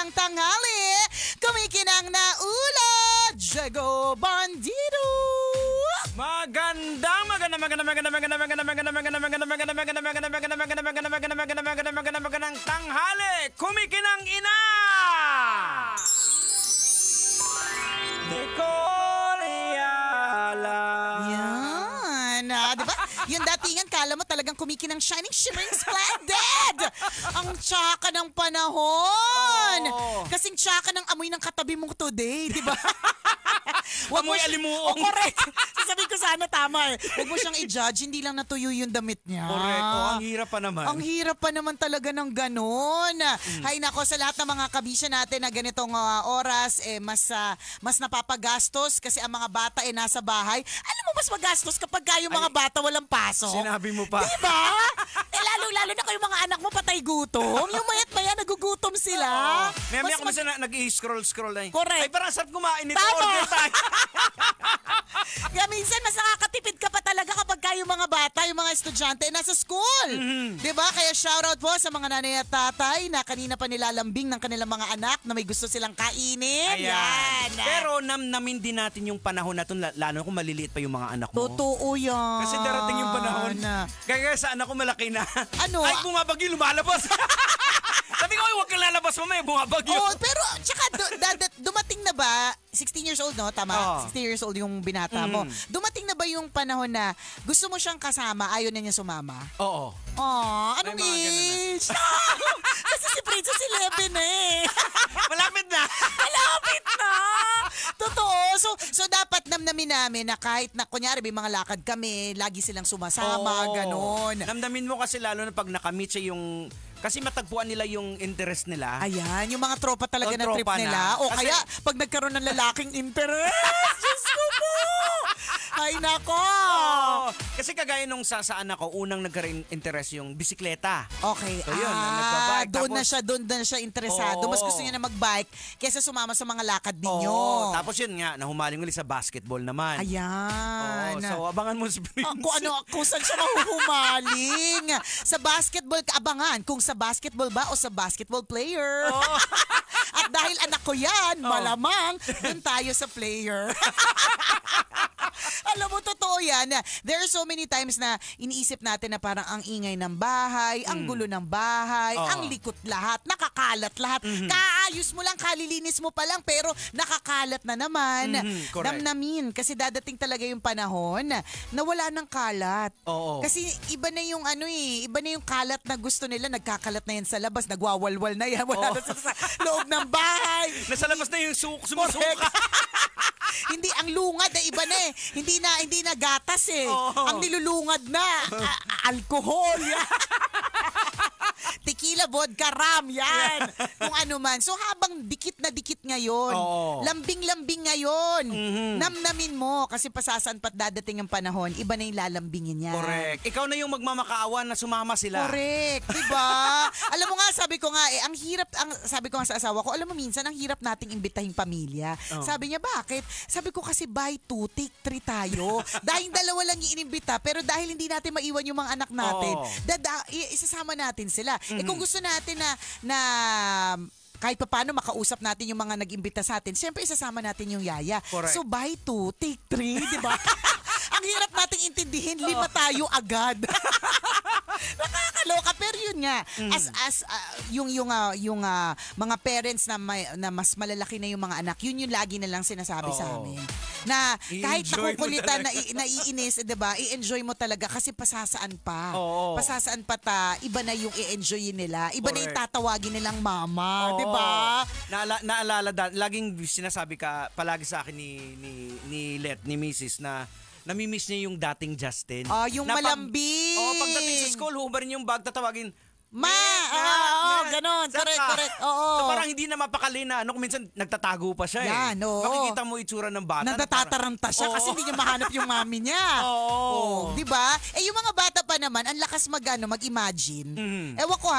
magandang tanghali. Kumikinang na ulo, Diego Bandido. Magandang tanghali. Kumikinang ina. Yan. Di ba? Yung datingan, kala mo talagang kumikinang shining, shimmering, splendid. Ang tsaka ng panahon. Kasing tsaka ng amoy ng katabi mo today, di ba? Amoy alimuong. Correct. Sasabihin ko sana tama eh. Huwag mo siyang i-judge, hindi lang natuyo yung damit niya. Correct. Ang hirap pa naman. Ang hirap pa naman talaga ng ganun. Hay nako, sa lahat ng mga kabisya natin na ganitong oras, mas napapagastos kasi ang mga bata nasa bahay. Alam mo, mas magastos kapag yung mga bata walang pasok. Sinabi mo pa. Diba? Lalo na kayo mga anak mo patay gutom. Yung mayat-maya nagugutom sila. Maya ko minsan nag-i-scroll na. Correct. Ay, parang sarap kumain ito. Tama. Order tayo. Kaya minsan, mas nakakatipid ka pa talaga kapag yung mga bata, yung mga estudyante nasa school. Diba? Kaya shoutout po sa mga nanay at tatay na kanina pa nilalambing ng kanilang mga anak na may gusto silang kainin. Ayan. Pero namnamin din natin yung panahon na ito, lalo kung maliliit pa yung mga anak mo. Totoo yan. Kasi darating yung panahon. Kaya sa anak ko malaki na. Ano? Ay, bumabagyo, lumalabas. Sabi ko, huwag kang lalabas mo, may bumabagyo. Oh, pero tsaka dumating na ba, 16 years old, no? Tama? 16 years old yung binata mo. Dumating na ba yung panahon na gusto mo siyang kasama, ayaw na niya sumama? Oo. Anong age? Kasi si Princess 11 eh. Malapit na. Malapit na. Totoo. So dapat namnamin namin na kahit na kunyari may mga lakad kami, lagi silang sumasama, ganon. Namnamin mo kasi lalo na pag nakamit siya yung... Kasi matagpuan nila yung interest nila. Ayan, yung mga tropa talaga na trip tropa nila. na. O Kasi, kaya, pag nagkaroon ng lalaking interest, Diyos ko po! Ay, nako! Kasi kagaya nung sa anak ko, unang nagkaroon interest yung bisikleta. Okay. So yun, nagbabike. Doon na siya interesado. Mas gusto niya na magbike kaysa sumama sa mga lakad ninyo. Tapos yun nga, nahumaling ulit sa basketball naman. Ayan. So abangan mo si Prince. Kung saan siya mahuhumaling. Sa basketball, abangan kung sa basketball ba o sa basketball player. At dahil anak ko yan, malamang, dun tayo sa player. Alam mo, totoo yan. There are so many times na iniisip natin na parang ang ingay ng bahay, ang gulo ng bahay, ang likot lahat, nakakalat lahat. Kaayos mo lang, kalilinis mo pa lang, pero nakakalat na naman. Damnamin. Kasi dadating talaga yung panahon na wala ng kalat. Kasi iba na yung iba na yung kalat na gusto nila, nagkakalat na yan sa labas, nagwawalwal na yan, wala na sa loob ng bahay. Nasa labas na yung sumusuka. Hindi, ang lungad ay iba na eh. Hindi na gatas eh. Ang nilulungad na, alcohol. Tequila, vodka, ram, yan. Kung ano man. So habang dikit na dikit ngayon, lambing-lambing ngayon, namnamin mo kasi pasasaan pat dadating ang panahon, iba na yung lalambingin yan. Correct. Ikaw na yung magmamakaawa na sumama sila. Correct. Diba? Alam mo nga, sabi ko nga ang hirap, sabi ko nga sa asawa ko, alam mo minsan, ang hirap nating imbitahing pamilya. Sabi niya, bakit? Sabi ko kasi buy 2, take 3 tayo. Dahil dalawa lang inimbita, pero dahil hindi natin maiwan yung mga anak natin, isasama natin sila. Kung gusto natin na kahit pa paano makausap natin yung mga nag-imbita sa atin, siyempre isasama natin yung yaya. Correct. So buy 2, take 3, di ba? Ang hirap nating intindihin, 5 tayo agad. Nakakaloka, pero yun nga, yung mga parents na mas malalaki na yung mga anak, yun yung lagi na lang sinasabi sa amin. Na kahit nakukulitan, naiinis, diba, i-enjoy mo talaga kasi pasasaan pa. Pasasaan pa iba na yung i-enjoyin nila. Iba na yung tatawagin nilang mama, diba? Naalala, laging sinasabi ka palagi sa akin ni Mrs. na namimiss niya yung dating Justin. Yung malambing. Pagdating sa school, hubarin yung bag, tatawagin, ganon. Correct. So parang hindi na mapakali na. Kung minsan nagtatago pa siya Yan, Makikita mo itsura ng bata. Natataranta siya kasi hindi niya mahanap yung mami niya. Diba? Yung mga bata pa naman, ang lakas mag-imagine. Ewan ko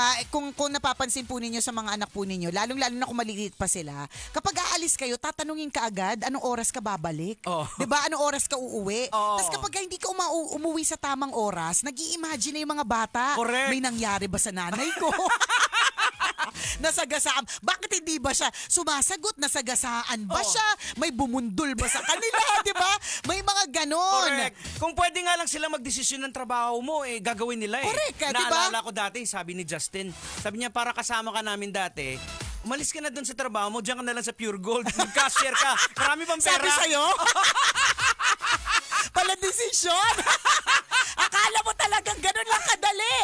kung napapansin po ninyo sa mga anak po ninyo, lalong-lalo na kung maliliit pa sila, kapag aalis kayo, tatanungin ka agad, anong oras ka babalik? Diba? Anong oras ka uuwi? Tapos kapag hindi ka umuwi sa tamang oras, nag-i-imagine na yung mga bata. Correct. May nangyari ba sa nanay ko? Nasagasaan. Bakit hindi ba siya sumasagot? Nasagasaan ba Oo. siya? May bumundol ba sa kanila? Di ba? May mga ganon. Correct. Kung pwede nga lang sila magdesisyon ng trabaho mo, gagawin nila eh. Correct, di ba? Naalala ko dati, sabi ni Justin, sabi niya, para kasama ka namin dati, umalis ka na doon sa trabaho mo, diyan ka na lang sa Pure Gold, mag-cashier ka, marami pang pera. Sabi sa'yo? Pala desisyon. Akala mo talagang ganun lang kadali.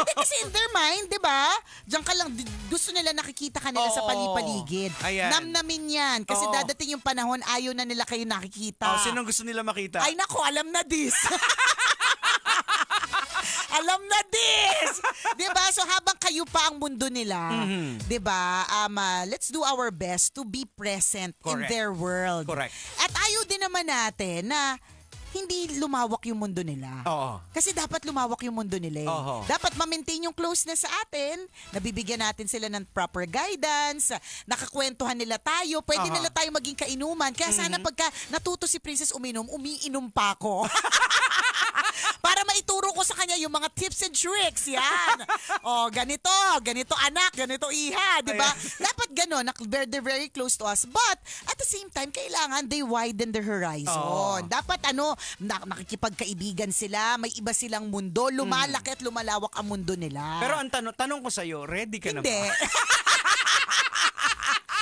Hindi kasi in their mind, di ba? Diyan ka lang, gusto nila nakikita ka nila sa Oo. palipaligid. Ayan. Namnamin yan. Kasi Oo. dadating yung panahon, ayaw na nila kayo nakikita. Sinong gusto nila makita? Ay nako, alam na this. Alam na this. 'Di ba? So habang kayo pa ang mundo nila, 'di ba? Let's do our best to be present in Correct. their world. Correct. At ayaw din naman natin na hindi lumawak yung mundo nila. Oo. Kasi dapat lumawak yung mundo nila. Eh. Oo. Dapat ma-maintain yung closeness sa atin, nabibigyan natin sila ng proper guidance, nakakwentuhan nila tayo, pwede Aha. nila tayo maging kainuman. Kaya sana pagka natuto si Princess uminom, umiinom pa ako. Para maituro ko sa kanya yung mga tips and tricks. Yan. O, ganito anak, ganito iha, di ba? Dapat gano'n, they're very close to us. But, at the same time, kailangan they widen their horizon. Oo. Dapat nakikipagkaibigan sila, may iba silang mundo, lumalaki at lumalawak ang mundo nila. Pero ang tanong ko sa'yo, ready ka na Hindi. ba?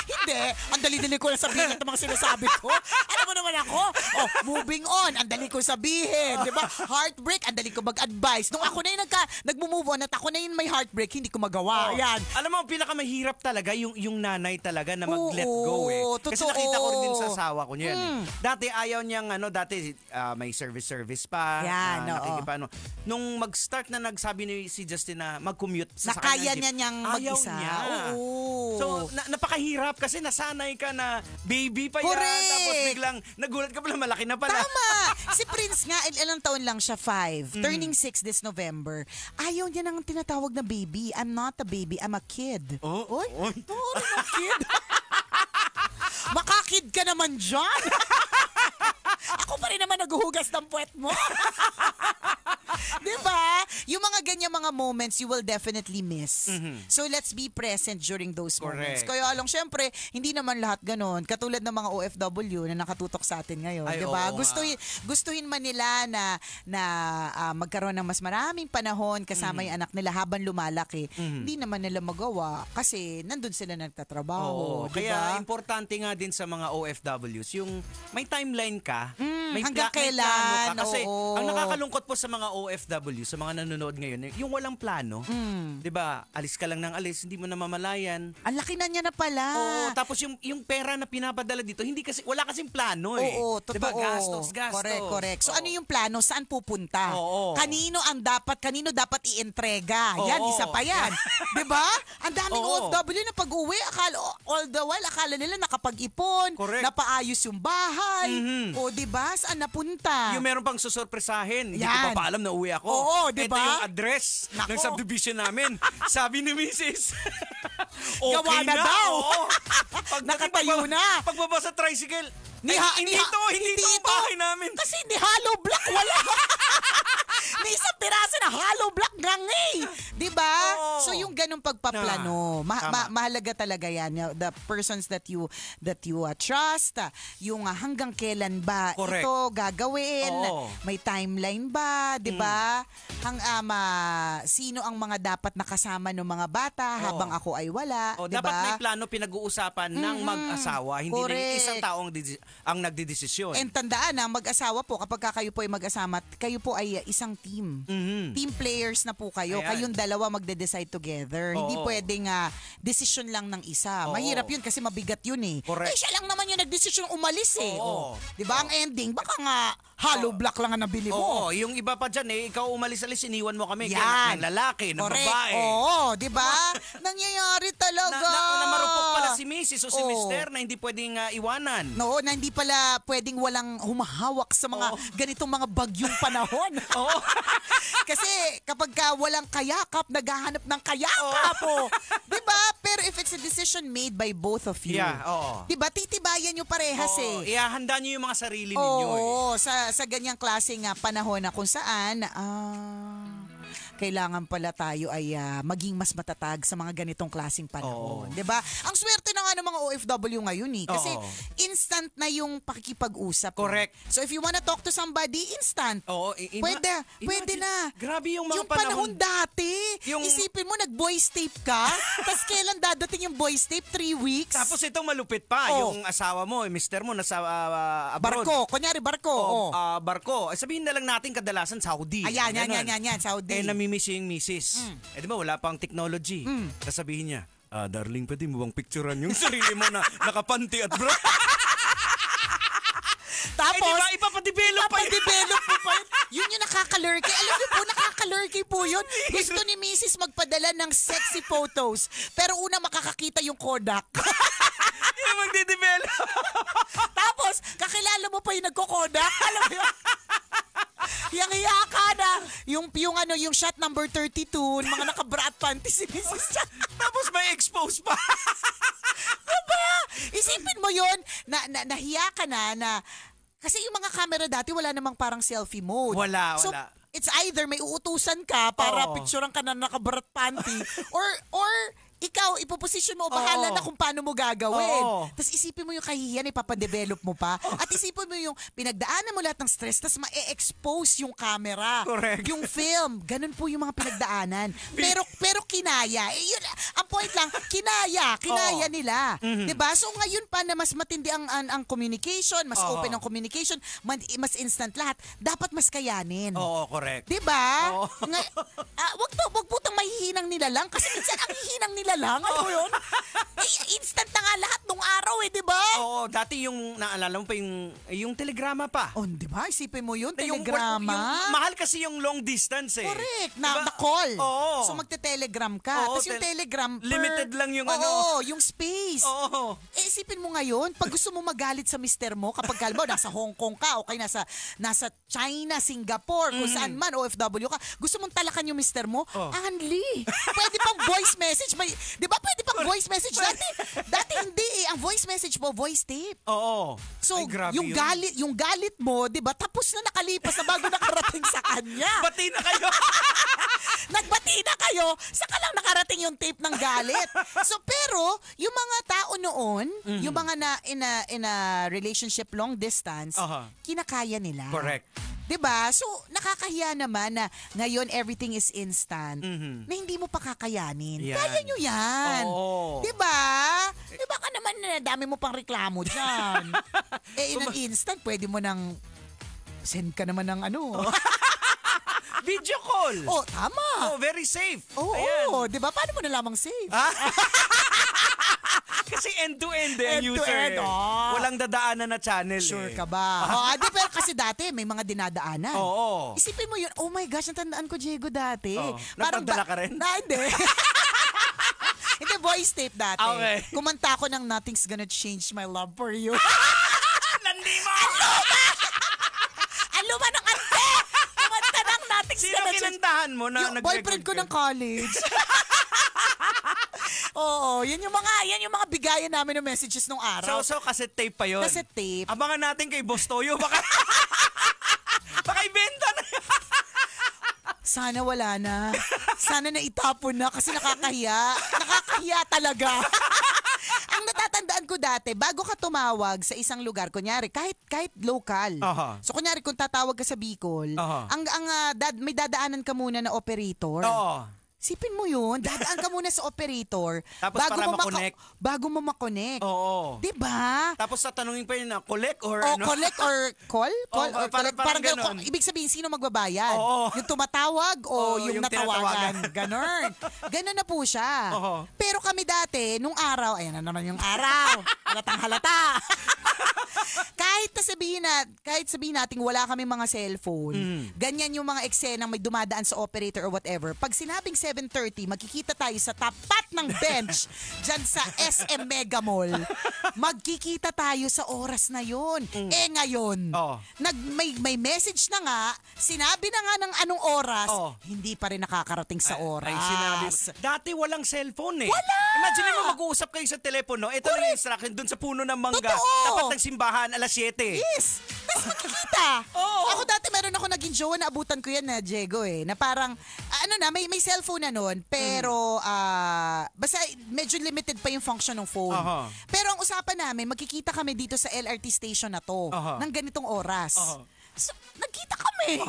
Hindi. Ang dali-dali ko lang sabihin itong mga sinasabi ko. Alam mo naman ako. Oh, moving on. Ang dali ko sabihin. Di ba? Heartbreak. Ang dali ko mag-advise. Nung ako na yung nag-move on at ako na yung may heartbreak, hindi ko magawa. Oo. Yan. Alam mo, ang pinakamahirap talaga yung nanay talaga na mag-let Oo, go eh. Kasi totoo. nakita ko rin din sa asawa ko niyan. Dati ayaw niyang may service pa. Yan, oo. nakikipano. Nung mag-start na nagsabi ni si Justin na mag-commute sa Nakaya kanya, niya niyang ayaw mag-isa. niya. Oo. So, napakahirap kasi nasanay ka na baby pa yan. Correct. Tapos biglang nagulat ka pala, malaki na pala. Tama. Si Prince nga, ilang taon lang siya, 5. Turning 6 this November. Ayaw niya nang tinatawag na baby. I'm not a baby, I'm a kid. Oh, Oy? oy. Oo, I'm a kid. Makakid ka naman dyan. Ako pa rin naman naguhugas ng puwet mo. Diba? Yung mga ganyan mga moments you will definitely miss. So let's be present during those moments. Correct. Kaya alam, syempre, hindi naman lahat ganon. Katulad ng mga OFW na nakatutok sa atin ngayon. Ay, Diba? oo Gustuhin man nila na magkaroon ng mas maraming panahon kasama yung anak nila habang lumalaki. Hindi naman nila magawa kasi nandun sila nagtatrabaho. Oo, Diba? kaya importante nga din sa mga OFWs yung may timeline ka, hanggang may plano kailan, ka. Kasi oo. ang nakakalungkot po sa mga OFW, sa mga nanonood ngayon, yung walang plano. 'Di ba? Alis ka lang ng alis, hindi mo na mamalayan. Ang laki na niya na pala. Oo, tapos yung pera na pinapadala dito, hindi kasi wala kasing plano eh. Oo, totoo. 'Di ba? Gastos. Correct. So Oo. ano yung plano? Saan pupunta? Oo. Kanino dapat ientrega? Yan, Oo. isa pa yan. 'Di ba? Ang daming Oo. OFW na pag-uwi, all the while akala nila nakapag-ipon, Correct. napaayos yung bahay. O 'di ba? Saan napunta? Yung meron pang susurpresahin. Hindi ko Yan. pa paalam na uwi ako. Oo, di ba? Ito yung address Nako. ng subdivision namin. Sabi ni Mrs. okay Gawa na daw. Oo. Nakatayo na. Pagbaba sa tricycle. Hindi Hindi to ang bahay namin. Kasi ni hollow block wala. May isang piraso na hollow block gangi. 'Di ba? Oo. So yung ganung pagpaplano, Tama. mahalaga talaga 'yan. The persons that you trust, yung hanggang kailan ba Correct. ito gagawin? Oo. May timeline ba, 'di ba? Sino ang mga dapat nakasama ng mga bata habang ako ay wala, O, 'di dapat ba? may plano pinag-uusapan ng mag-asawa, hindi lang Correct. isang tao ang nagdidesisyon. And tandaan na mag-asawa po, kapag kayo po ay mag-asama, kayo po ay isang team. Team players na po kayo. Ayan. Kayong dalawa magde-decide together. Hindi Oo. pwedeng decision lang ng isa. Oo. Mahirap yun kasi mabigat yun eh. Correct. Eh, siya lang naman yung nagdesisyon umalis eh. Oo. Di ba? Ang ending, baka nga hollow block lang ang nabili mo. Oo, yung iba pa dyan ikaw umalis-alis, iniwan mo kami. Yan. Ng lalaki, ng Correct. babae. Oo, di ba? Nangyayari talaga. Na marupok pala si Mrs. o si Oo. Mister na hindi pwedeng iwanan. No, na hindi pala pwedeng walang humahawak sa mga ganitong mga bagyong panahon. Oo. Kasi kapag walang kayakap, naghahanap ng kayakap. Oh. 'Di ba? Pero if it's a decision made by both of you. Yeah, oo. 'Di ba? Titibayan niyo parehas Oo, eh. ihahanda niyo yung mga sarili ninyo. Oo, sa ganyang klaseng panahon na kung saan kailangan pala tayo ay maging mas matatag sa mga ganitong klaseng panahon. Oo. 'Di ba? Ang swerte na nga ng mga OFW ngayon kasi Oo. instant na yung pakikipag-usap. Correct. So if you wanna talk to somebody, instant. Oo, Pwede na. Grabe yung mga Yung panahon dati. Yung- Isipin mo, nag-voice tape ka, tapos kailan dadating yung voice tape? 3 weeks? Tapos itong malupit pa, Oh. yung asawa mo, mister mo, nasa abroad. Barko. Kunyari, barko. Oo, Oh. barko. Sabihin na lang natin kadalasan Saudi. Ayan, Ganon. yan, Saudi. Namimiss yung misis. Di ba, wala pang technology. Sasabihin niya, darling, pwede mo bang picturean yung sarili mo na nakapanty at bra? Tapos, diba, ipapadevelop pa yun. ipapadevelop mo pa yun. Yun yung nakakalurky. Alam niyo po, nakakalurky po yun. Gusto ni Mrs. magpadala ng sexy photos. Pero una makakakita yung Kodak. Yung magde-develop. Tapos, kakilala mo pa yung nagko-Kodak. Alam mo yun? Yung hiya ka na. Yung shot number 32, mga naka-bra at panty si Mrs. Tapos may expose pa. Diba? Isipin mo yun, nahiya ka na kasi yung mga camera dati wala namang parang selfie mode. Wala. So, it's either may uutusan ka para Oo. picturean ka na naka-bra at panty or ikaw, ipoposisyon mo, bahala Oo. na kung paano mo gagawin. Oo. Tapos isipin mo yung kahihiyan, ipapadevelop mo pa. At isipin mo yung pinagdaanan mo lahat ng stress, tapos ma-expose yung camera. Correct. Yung film. Ganun po yung mga pinagdaanan. Pero kinaya. Yun, ang point lang, kinaya Oo. nila. Diba? So ngayon pa na mas matindi ang communication, mas Oo. open ang communication, mas instant lahat, dapat mas kayanin. Oo, correct. Diba? Oo. Wag po itong mahihinang nila lang kasi minsan ang hihinang nila lang. Ano yun? Instant na nga lahat nung araw diba? Oo, dati yung naalala mo pa yung telegrama pa. Oh, diba? Isipin mo yun, Yung telegrama. mahal kasi yung long distance eh. Correct. Diba? Na call. Oo. So magte-telegram ka. Oo, Tapos yung telegram limited lang yung Oo, yung space. Oo. Isipin mo ngayon, pag gusto mo magalit sa mister mo, kapag kalmo, nasa Hong Kong ka, o kaya nasa China, Singapore, kung saan man, OFW ka, gusto mong talakan yung mister mo, Anli. Pwede pang voice message. Di ba pwede pang voice message? Dati hindi Ang voice message mo, voice tape. Oo. So, Ay, grabe yung yun. galit mo, di ba, tapos na nakalipas na bago nakarating sa kanya. Bati na kayo. Nagbati na kayo, saka lang nakarating yung tape ng galit. So pero yung mga tao noon, yung mga in a relationship long distance, kinakaya nila. Correct. 'Di ba? So nakakahiya naman na ngayon everything is instant. Na hindi mo pa kakayanin. Yan. Kaya nyo yan. Oo. 'Di ba? Di ba ka naman dami mo pang reklamo diyan. In an instant pwede mo nang send ka naman ng ano. Video call. Oh, tama. Oh, very safe. Oo, Ayan. di ba? Paano mo nalamang safe? Kasi end-to-end ang End-to-end, user. oh. Walang dadaanan na channel. Sure eh. ka ba? Di, pero kasi dati may mga dinadaanan. Oo. Isipin mo yun, oh my gosh, natandaan ko, Diego, dati. Oo. Nagpadala ka rin? Hindi. Hindi, voice tape dati. Okay. Kumanta ako ng Nothing's Gonna Change My Love For You. Nandima! Ang luma ng ante! Kumanta ng Nothing's Sino Gonna Change. kinantahan mo na Yung nag-record boyfriend ko ka? ng college. Oo, yan yung mga bigayan namin ng messages nung araw. So cassette tape pa yun? Cassette tape. Abangan natin kay Boss Toyo. Baka ibenta na. Sana wala na. Sana naitapon na kasi nakakahiya. Nakakahiya talaga. Ang natatandaan ko dati, bago ka tumawag sa isang lugar, kunyari, kahit local. So kunyari, kung tatawag ka sa Bicol, may dadaanan ka muna na operator. Oo. Sipin mo yun, dadaan ka muna sa operator Tapos para ma-connect. Bago mo ma-connect. Oo. Diba? Tapos tatanungin pa yun na collect or O ano? collect or call? Call Oo, or collect? parang Parang ganon. ibig sabihin, sino magbabayad? Oo. Yung tumatawag o Oo, yung yung natawagan? Ganon. Ganon na po siya. Oo. Pero kami dati, nung araw, ayan na naman yung araw. Halatang halata. kahit sabihin natin wala kami mga cellphone, ganyan yung mga eksenang may dumadaan sa operator or whatever. Pag sinabing 7:30, magkikita tayo sa tapat ng bench dyan sa SM Mega Mall. Magkikita tayo sa oras na yun. Ngayon, may message na nga, sinabi na nga ng anong oras, hindi pa rin nakakarating sa oras. Ay, sinabi mo. Dati walang cellphone eh. Wala! Imagine mo mag-uusap kayo sa telepono. Ito lang yung instruction dun sa puno ng mangga. Totoo! Tapat ng simbahan, alas 7. Yes! Tapos magkikita. Oo. Ako dati meron ako naging jowa na abutan ko yan na Diego na parang, may cellphone na nun, pero basta medyo limited pa yung function ng phone. Pero ang usapan namin, magkikita kami dito sa LRT station na to ng ganitong oras. So, nagkita kami.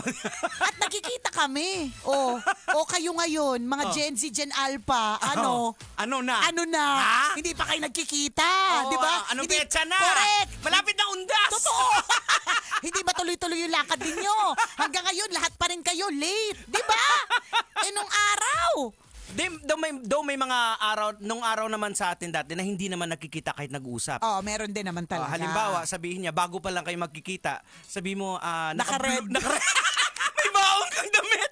At nagkikita kami. O kayo ngayon, mga Gen Z, Gen Alpha, ano na? Ha? Hindi pa kayo nagkikita, di ba? Anong Hindi, petsa na? correct. Malapit na undas! Totoo. Hindi ba tuloy-tuloy yung lakad ninyo? Hanggang ngayon, lahat pa rin kayo late. Di ba? Nung araw. Though may mga araw, nung araw naman sa atin dati na hindi naman nakikita kahit nag-uusap. Meron din naman talaga. Halimbawa, sabihin niya, bago pa lang kayo magkikita, sabi mo, Naka-red. May baong kang damit.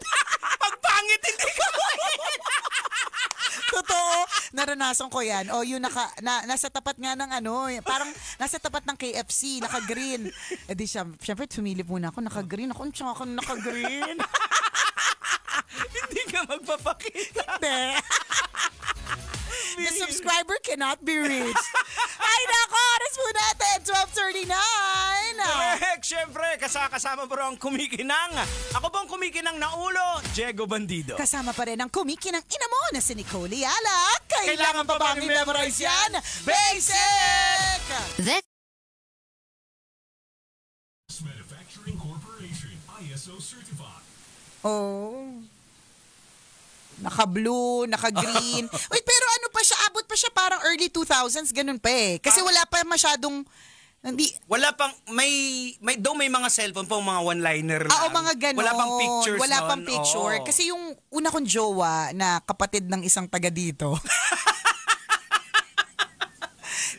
Pagpangit, hindi ka Totoo. Naranasan ko yan. Yung nasa tapat nga ng parang nasa tapat ng KFC, naka-green. Di syempre, sumilip muna ako, naka-green. Ako naka-green. Hindi ka magpapakita. Hindi. The subscriber cannot be reached. Ay, nako! Oras po natin, 12:39. Correct! Siyempre, kasama po ang kumikinang. Ako pong kumikinang na ulo, Diego Bandido. Kasama pa rin ang kumikinang ina mo na si Nicole Yala. Kailangan pa bang i-memorize yan? Basic! Manufacturing Corporation, ISO certified. Naka-blue, naka-green. Wait, pero ano pa siya? Abot pa siya parang early 2000s, ganun pa eh. Kasi wala pa masyadong... Wala pang, may mga cellphone pang mga one-liner lang. mga ganun. Wala pang pictures Wala nun. pang picture. Oo. Kasi yung una kong jowa na kapatid ng isang taga dito,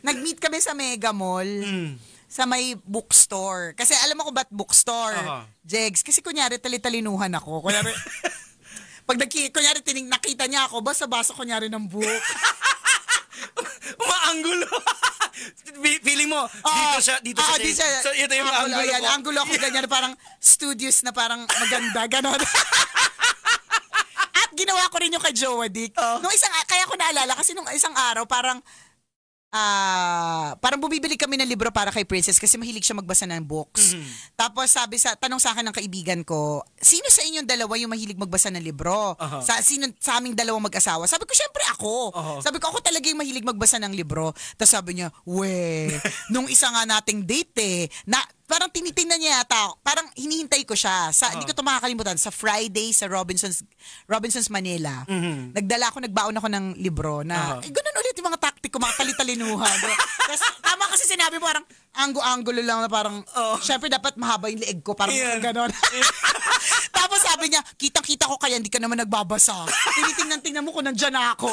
nag-meet kami sa Mega Mall. Sa may bookstore. Kasi alam mo ko ba't bookstore? Jegs. Kasi kunyari talitalinuhan ako. Kunyari... Pag kunyari nakita niya ako, basa-basa kunyari ng book. Umaanggulo. Feeling mo, dito siya. So, ito yung angulo ko. Ayan, angulo ako ganyan, parang studios na parang maganda, ganon. At ginawa ko rin yung kay Jowa Dick. Kaya ko naalala, kasi nung isang araw, parang bumibili kami ng libro para kay Princess kasi mahilig siya magbasa ng books. Tapos tanong sa akin ng kaibigan ko, sino sa inyong dalawa yung mahilig magbasa ng libro? Sa aming dalawang mag-asawa? Sabi ko, syempre ako. Sabi ko, ako talaga yung mahilig magbasa ng libro. Tapos sabi niya, nung isa nga nating date parang tinitingnan niya yata, parang hinihintay ko siya. Hindi ko ito makakalimutan, sa Friday sa Robinson's Manila. Nagbaon ako ng libro na, ganun ulit yung mga tactic ko, mga talitalinuhan. Tapos, tama kasi sinabi mo, parang anggo-anggulo lang na parang, syempre dapat mahaba yung leeg ko, parang gano'n. Tapos sabi niya, kitang-kita ko kaya hindi ka naman nagbabasa. Tinitingnan mo kung nandyan na ako.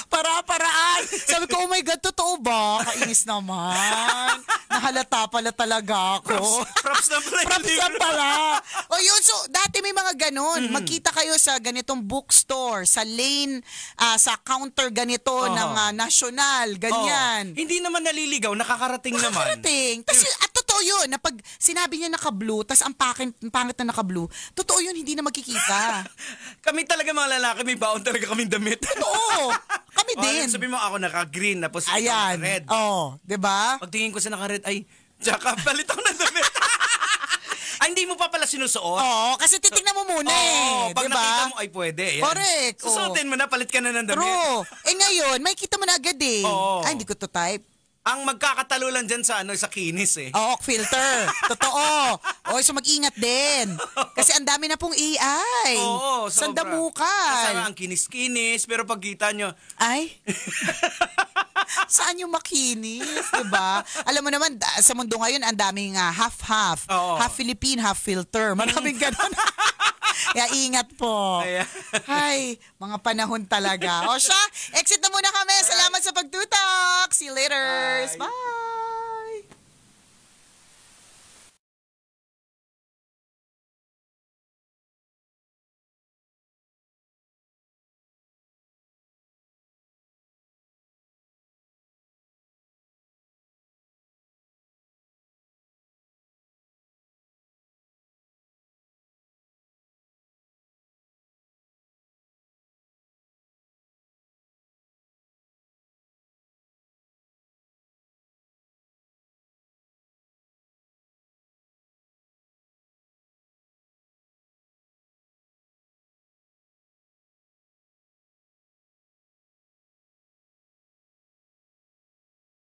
Para-paraan. Sabi ko, oh my God, totoo ba? Kainis naman. Nahalata pala talaga ako. Props na pala. Props na pala. Yun, so dati may mga ganun. Magkita kayo sa ganitong bookstore, sa lane, sa counter ganito ng national, ganyan. Hindi naman naliligaw, nakakarating naman. Nakakarating. At totoo yun, na pag sinabi niya naka-blue, tas ang pangit na naka-blue, totoo yun, hindi na magkikita. Kami talaga mga lalaki, may baon talaga kaming damit. Totoo. Kami din. Sabi mo ako naka-green, tapos ayan. naka-red. Diba? Pagtingin ko sa naka-red, ay, tsaka palit ako ng damit. Ay, hindi mo pa pala sinusuot? Kasi titignan mo muna pag diba? nakita mo, ay pwede. Yan. Correct. Susuotin mo na, palit ka na ng damit. True. Ngayon, may kita mo na agad eh. Ay, hindi ko to type. Ang magkakatalo lang dyan sa kinis eh. Filter. Totoo. So mag-ingat din. Kasi ang dami na pong AI. Sandamukal. Sana ang kinis-kinis, pero pagkita nyo, ay, saan yung makinis, diba? Alam mo naman, sa mundo ngayon, ang daming half-half. Half Philippine, half filter. Maraming ganun. Kaya ingat po. Ay, mga panahon talaga. Siya, exit na muna kami. Salamat sa pagtutok. See you later. Bye.